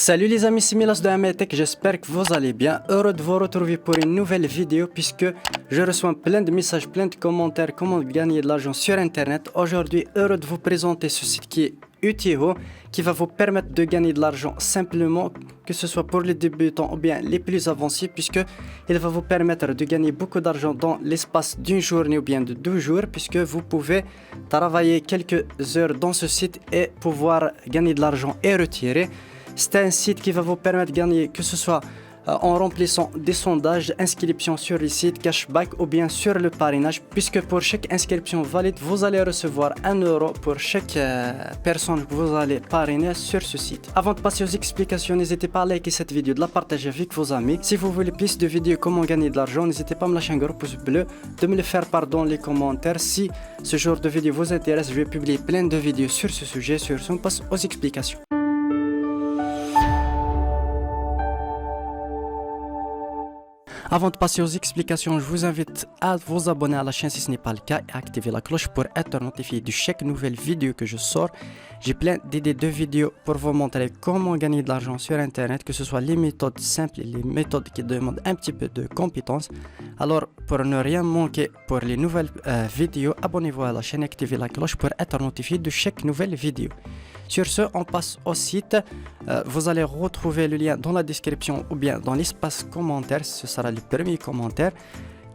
Salut les amis, c'est Milas de Ametech, j'espère que vous allez bien. Heureux de vous retrouver pour une nouvelle vidéo puisque je reçois plein de messages, plein de commentaires, comment gagner de l'argent sur internet. Aujourd'hui, heureux de vous présenter ce site qui est Utihoo, qui va vous permettre de gagner de l'argent simplement, que ce soit pour les débutants ou bien les plus avancés, puisque il va vous permettre de gagner beaucoup d'argent dans l'espace d'une journée ou bien de 12 jours, puisque vous pouvez travailler quelques heures dans ce site et pouvoir gagner de l'argent et retirer. C'est un site qui va vous permettre de gagner, que ce soit en remplissant des sondages, inscription sur le site, cashback ou bien sur le parrainage, puisque pour chaque inscription valide, vous allez recevoir 1 euro pour chaque personne que vous allez parrainer sur ce site. Avant de passer aux explications, n'hésitez pas à liker cette vidéo, de la partager avec vos amis. Si vous voulez plus de vidéos comment gagner de l'argent, n'hésitez pas à me lâcher un gros pouce bleu, de me le faire part dans les commentaires. Si ce genre de vidéo vous intéresse, je vais publier plein de vidéos sur ce sujet. Sur ce, on passe aux explications. Avant de passer aux explications, je vous invite à vous abonner à la chaîne si ce n'est pas le cas et à activer la cloche pour être notifié de chaque nouvelle vidéo que je sors. J'ai plein d'idées de vidéos pour vous montrer comment gagner de l'argent sur internet, que ce soit les méthodes simples et les méthodes qui demandent un petit peu de compétences. Alors pour ne rien manquer pour les nouvelles vidéos, abonnez-vous à la chaîne et activez la cloche pour être notifié de chaque nouvelle vidéo. Sur ce, on passe au site. Vous allez retrouver le lien dans la description ou bien dans l'espace commentaire. Ce sera le premier commentaire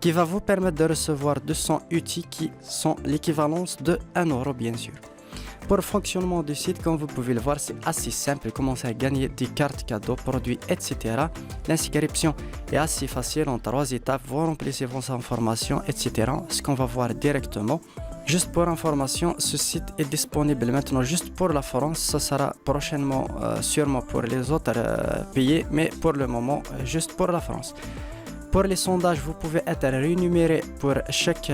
qui va vous permettre de recevoir 200 outils qui sont l'équivalence de 1 euro bien sûr. Pour le fonctionnement du site, comme vous pouvez le voir, c'est assez simple. Commencez à gagner des cartes cadeaux, produits, etc. L'inscription est assez facile en 3 étapes. Vous remplissez vos informations, etc. Ce qu'on va voir directement. Juste pour information, ce site est disponible maintenant juste pour la France. Ça sera prochainement sûrement pour les autres pays, mais pour le moment, juste pour la France. Pour les sondages, vous pouvez être rémunéré pour chaque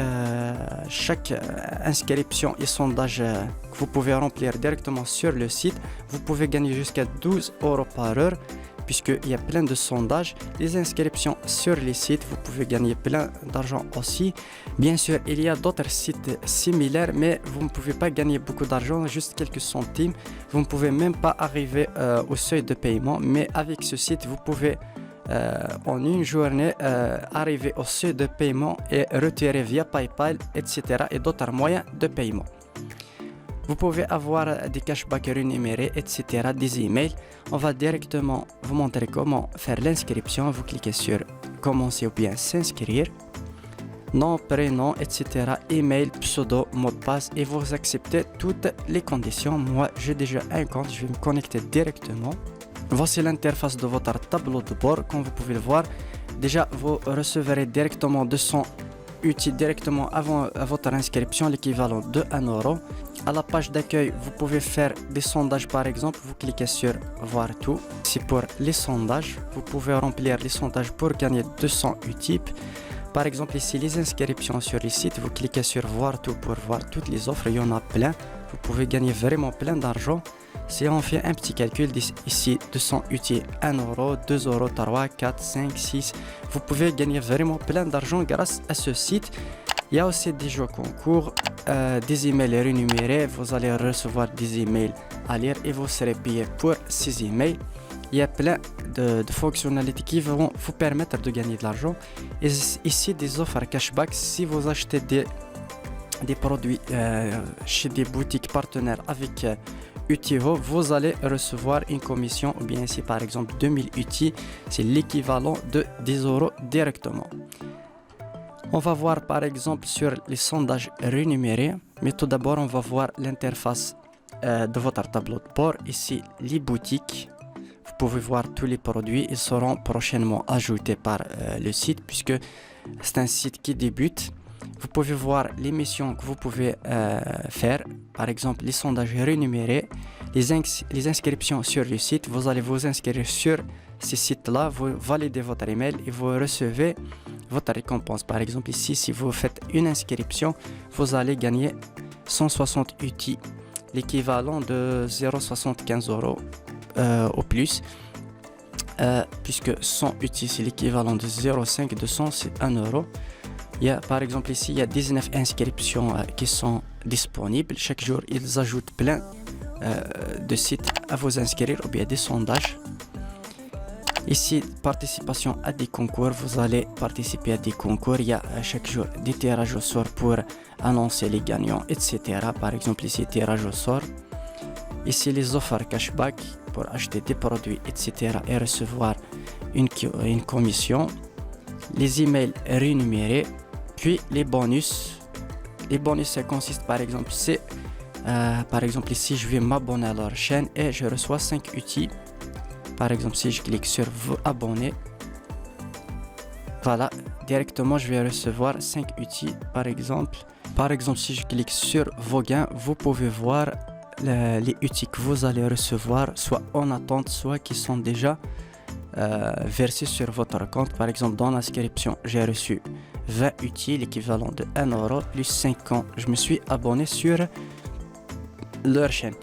inscription et sondage que vous pouvez remplir directement sur le site. Vous pouvez gagner jusqu'à 12 euros par heure, puisqu'il y a plein de sondages. Les inscriptions sur les sites, vous pouvez gagner plein d'argent aussi. Bien sûr, il y a d'autres sites similaires, mais vous ne pouvez pas gagner beaucoup d'argent, juste quelques centimes. Vous ne pouvez même pas arriver au seuil de paiement, mais avec ce site, vous pouvez en une journée arriver au seuil de paiement et retirer via PayPal, etc. et d'autres moyens de paiement. Vous pouvez avoir des cashbacks rémunérés, etc., des emails. On va directement vous montrer comment faire l'inscription. Vous cliquez sur commencer ou bien s'inscrire. Nom, prénom, etc., email, pseudo, mot de passe et vous acceptez toutes les conditions. Moi, j'ai déjà un compte, je vais me connecter directement. Voici l'interface de votre tableau de bord. Comme vous pouvez le voir, déjà vous recevrez directement 200 outils directement avant votre inscription, l'équivalent de 1 euro. À la page d'accueil, vous pouvez faire des sondages par exemple. Vous cliquez sur voir tout. C'est pour les sondages. Vous pouvez remplir les sondages pour gagner 200 outils. Par exemple ici les inscriptions sur les sites. Vous cliquez sur voir tout pour voir toutes les offres. Il y en a plein. Vous pouvez gagner vraiment plein d'argent. Si on fait un petit calcul ici, 200 outils, 1 euro, 2 euros, 3, 4, 5, 6. Vous pouvez gagner vraiment plein d'argent grâce à ce site. Il y a aussi des jeux concours, des emails rémunérés. Vous allez recevoir des emails à lire et vous serez payé pour ces emails. Il y a plein de fonctionnalités qui vont vous permettre de gagner de l'argent. Et ici, des offres cashback si vous achetez des produits chez des boutiques partenaires avec Utihoo, vous allez recevoir une commission, ou bien ici par exemple 2000 outils, c'est l'équivalent de 10 euros directement. On va voir par exemple sur les sondages rémunérés, mais tout d'abord on va voir l'interface de votre tableau de bord. Ici les boutiques, vous pouvez voir tous les produits, ils seront prochainement ajoutés par le site puisque c'est un site qui débute. Vous pouvez voir les missions que vous pouvez faire, par exemple les sondages rémunérés, les inscriptions sur le site. Vous allez vous inscrire sur ces sites-là, vous validez votre email et vous recevez votre récompense. Par exemple ici, si vous faites une inscription, vous allez gagner 160 outils, l'équivalent de 0,75 euros au plus. Puisque 100 outils c'est l'équivalent de 0,5, 200 c'est 1 euro. Il y a, par exemple ici, il y a 19 inscriptions qui sont disponibles. Chaque jour, ils ajoutent plein de sites à vous inscrire ou bien des sondages. Ici, participation à des concours. Vous allez participer à des concours. Il y a chaque jour des tirages au sort pour annoncer les gagnants, etc. Par exemple, ici, tirage au sort. Ici, les offres cashback pour acheter des produits, etc. et recevoir une commission. Les emails rémunérés. Puis, les bonus. Les bonus, ça consiste, par exemple, par exemple, ici, je vais m'abonner à leur chaîne et je reçois 5 outils. Par exemple, si je clique sur vous abonner, voilà, directement, je vais recevoir 5 outils. Par exemple, si je clique sur vos gains, vous pouvez voir les outils que vous allez recevoir, soit en attente, soit qui sont déjà versés sur votre compte. Par exemple, dans l'inscription, j'ai reçu 20 outils, l'équivalent de 1 euro, plus 5 ans. Je me suis abonné sur leur chaîne.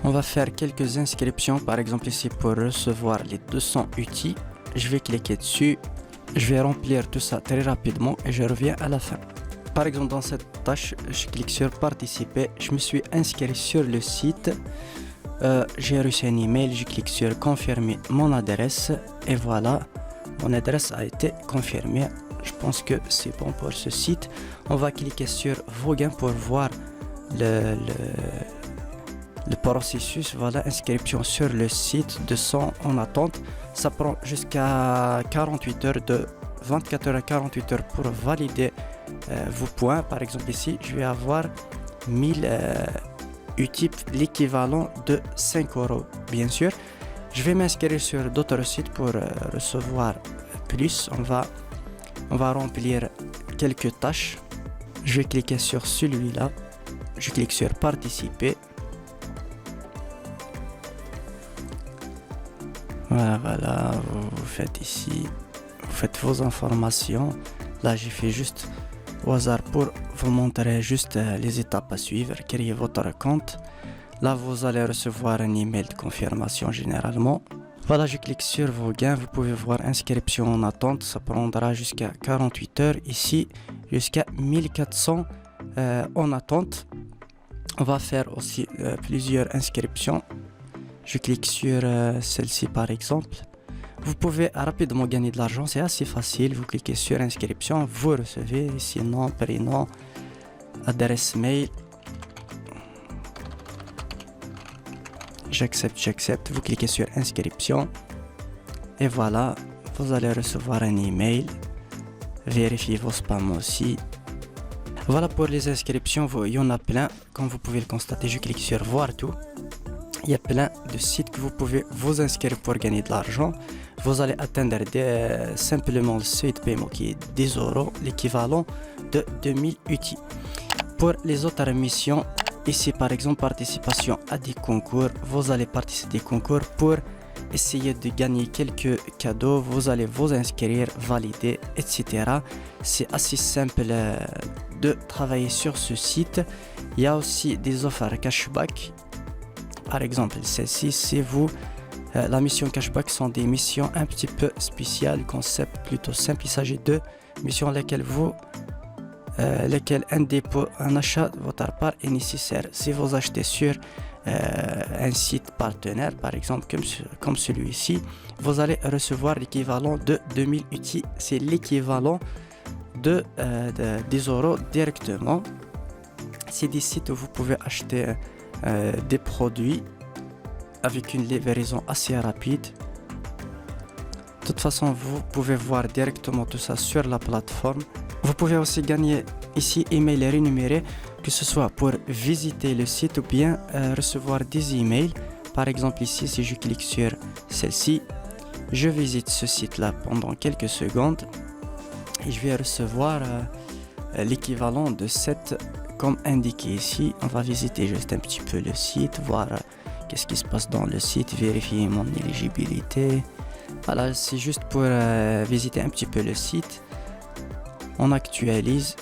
On va faire quelques inscriptions, par exemple ici pour recevoir les 200 outils. Je vais cliquer dessus, je vais remplir tout ça très rapidement et je reviens à la fin. Par exemple, dans cette tâche, je clique sur participer, je me suis inscrit sur le site, j'ai reçu un email, je clique sur confirmer mon adresse et voilà, mon adresse a été confirmée. Je pense que c'est bon pour ce site. On va cliquer sur vos gains pour voir le processus. Voilà, inscription sur le site, 200 en attente. Ça prend jusqu'à 48 heures, de 24 heures à 48 heures pour valider vos points. Par exemple ici, je vais avoir 1000 outils, l'équivalent de 5 euros. Bien sûr, je vais m'inscrire sur d'autres sites pour recevoir plus. On va remplir quelques tâches. Je vais cliquer sur celui-là. Je clique sur participer. Voilà, vous faites ici, vous faites vos informations. Là, j'ai fait juste au hasard pour vous montrer juste les étapes à suivre. Créez votre compte. Là, vous allez recevoir un email de confirmation généralement. Voilà, je clique sur vos gains. Vous pouvez voir inscription en attente. Ça prendra jusqu'à 48 heures. Ici, jusqu'à 1400 en attente. On va faire aussi plusieurs inscriptions. Je clique sur celle-ci par exemple. Vous pouvez rapidement gagner de l'argent, c'est assez facile. Vous cliquez sur inscription, vous recevez ici nom, prénom, adresse mail. J'accepte. Vous cliquez sur inscription. Et voilà, vous allez recevoir un email. Vérifiez vos spams aussi. Voilà pour les inscriptions, il y en a plein. Comme vous pouvez le constater, je clique sur voir tout. Il y a plein de sites que vous pouvez vous inscrire pour gagner de l'argent. Vous allez atteindre simplement le seuil de paiement qui est 10 euros, l'équivalent de 2000 outils. Pour les autres missions, ici par exemple, participation à des concours. Vous allez participer à des concours pour essayer de gagner quelques cadeaux. Vous allez vous inscrire, valider, etc. C'est assez simple de travailler sur ce site. Il y a aussi des offres cashback. Par exemple, celle-ci, c'est vous. La mission cashback sont des missions un petit peu spéciales, concept plutôt simple. Il s'agit de missions lesquelles un dépôt, un achat de votre part est nécessaire. Si vous achetez sur un site partenaire, par exemple comme celui-ci, vous allez recevoir l'équivalent de 2000 outils. C'est l'équivalent de 10 euros directement. C'est des sites où vous pouvez acheter des produits avec une livraison assez rapide. De toute façon, vous pouvez voir directement tout ça sur la plateforme. Vous pouvez aussi gagner ici email rémunéré, que ce soit pour visiter le site ou bien recevoir des emails. Par exemple ici, si je clique sur celle-ci, je visite ce site-là pendant quelques secondes et je vais recevoir l'équivalent de 7 comme indiqué ici. On va visiter juste un petit peu le site, voir qu'est-ce qui se passe dans le site, vérifier mon éligibilité. Voilà, c'est juste pour visiter un petit peu le site. On actualise.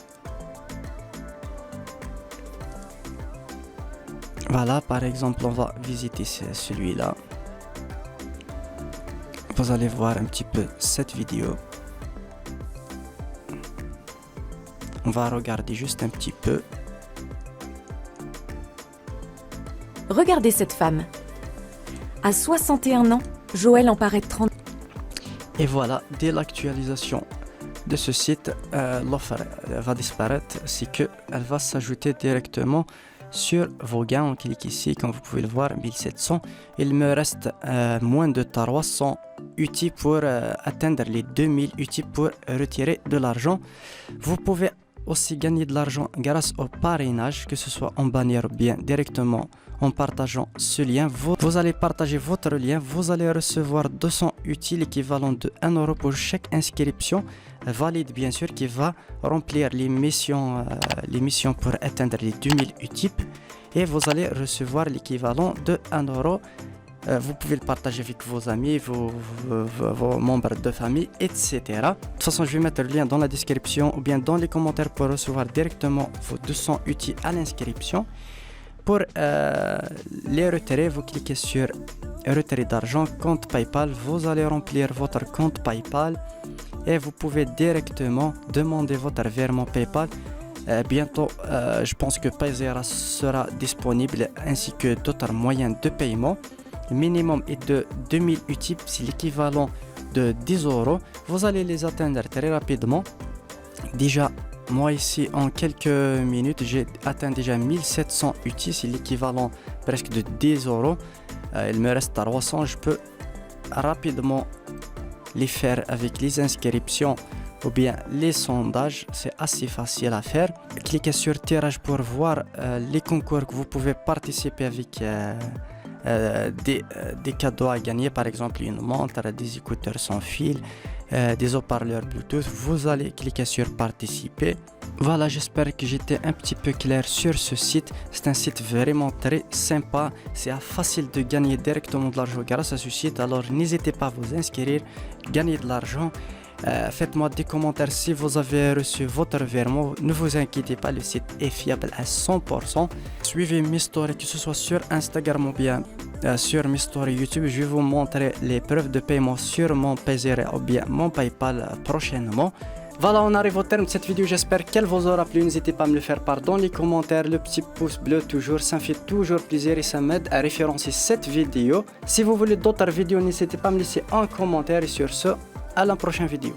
Voilà, par exemple, on va visiter celui-là. Vous allez voir un petit peu cette vidéo. On va regarder juste un petit peu. Regardez cette femme. À 61 ans, Joël en paraît 30. Et voilà, dès l'actualisation de ce site, l'offre va disparaître, c'est qu'elle va s'ajouter directement sur vos gains. On clique ici, comme vous pouvez le voir, 1700. Il me reste moins de 300 UT pour atteindre les 2000 UT pour retirer de l'argent. Vous pouvez aussi gagner de l'argent grâce au parrainage, que ce soit en bannière ou bien directement en partageant ce lien. Vous allez partager votre lien, vous allez recevoir 200 UT, l'équivalent de 1 euro pour chaque inscription valide, bien sûr, qui va remplir les missions pour atteindre les 2000 UTIP, et vous allez recevoir l'équivalent de 1 euro. Vous pouvez le partager avec vos amis, vos membres de famille, etc. De toute façon, je vais mettre le lien dans la description ou bien dans les commentaires pour recevoir directement vos 200 UT à l'inscription. Pour les retirer, vous cliquez sur retirer d'argent, compte PayPal. Vous allez remplir votre compte PayPal et vous pouvez directement demander votre virement PayPal. Bientôt, je pense que Paysera sera disponible, ainsi que d'autres moyens de paiement. Le minimum est de 2000 UTIP, c'est l'équivalent de 10 euros. Vous allez les atteindre très rapidement. Déjà, moi ici, en quelques minutes, j'ai atteint déjà 1700 UTIP, c'est l'équivalent presque de 10 euros. Il me reste 300, je peux rapidement les faire avec les inscriptions ou bien les sondages. C'est assez facile à faire. Cliquez sur tirage pour voir les concours que vous pouvez participer avec des cadeaux à gagner, par exemple une montre, des écouteurs sans fil, des haut-parleurs Bluetooth. Vous allez cliquer sur participer. Voilà, j'espère que j'étais un petit peu clair sur ce site. C'est un site vraiment très sympa, c'est facile de gagner directement de l'argent grâce à ce site, alors n'hésitez pas à vous inscrire, gagner de l'argent. Faites-moi des commentaires si vous avez reçu votre virement. Ne vous inquiétez pas, le site est fiable à 100%. Suivez mes stories, que ce soit sur Instagram ou bien sur mes stories YouTube. Je vais vous montrer les preuves de paiement sur mon Paysera ou bien mon PayPal prochainement. Voilà, on arrive au terme de cette vidéo. J'espère qu'elle vous aura plu. N'hésitez pas à me le faire part dans les commentaires. Le petit pouce bleu, toujours, ça me fait toujours plaisir et ça m'aide à référencer cette vidéo. Si vous voulez d'autres vidéos, n'hésitez pas à me laisser un commentaire. Et sur ce, à la prochaine vidéo.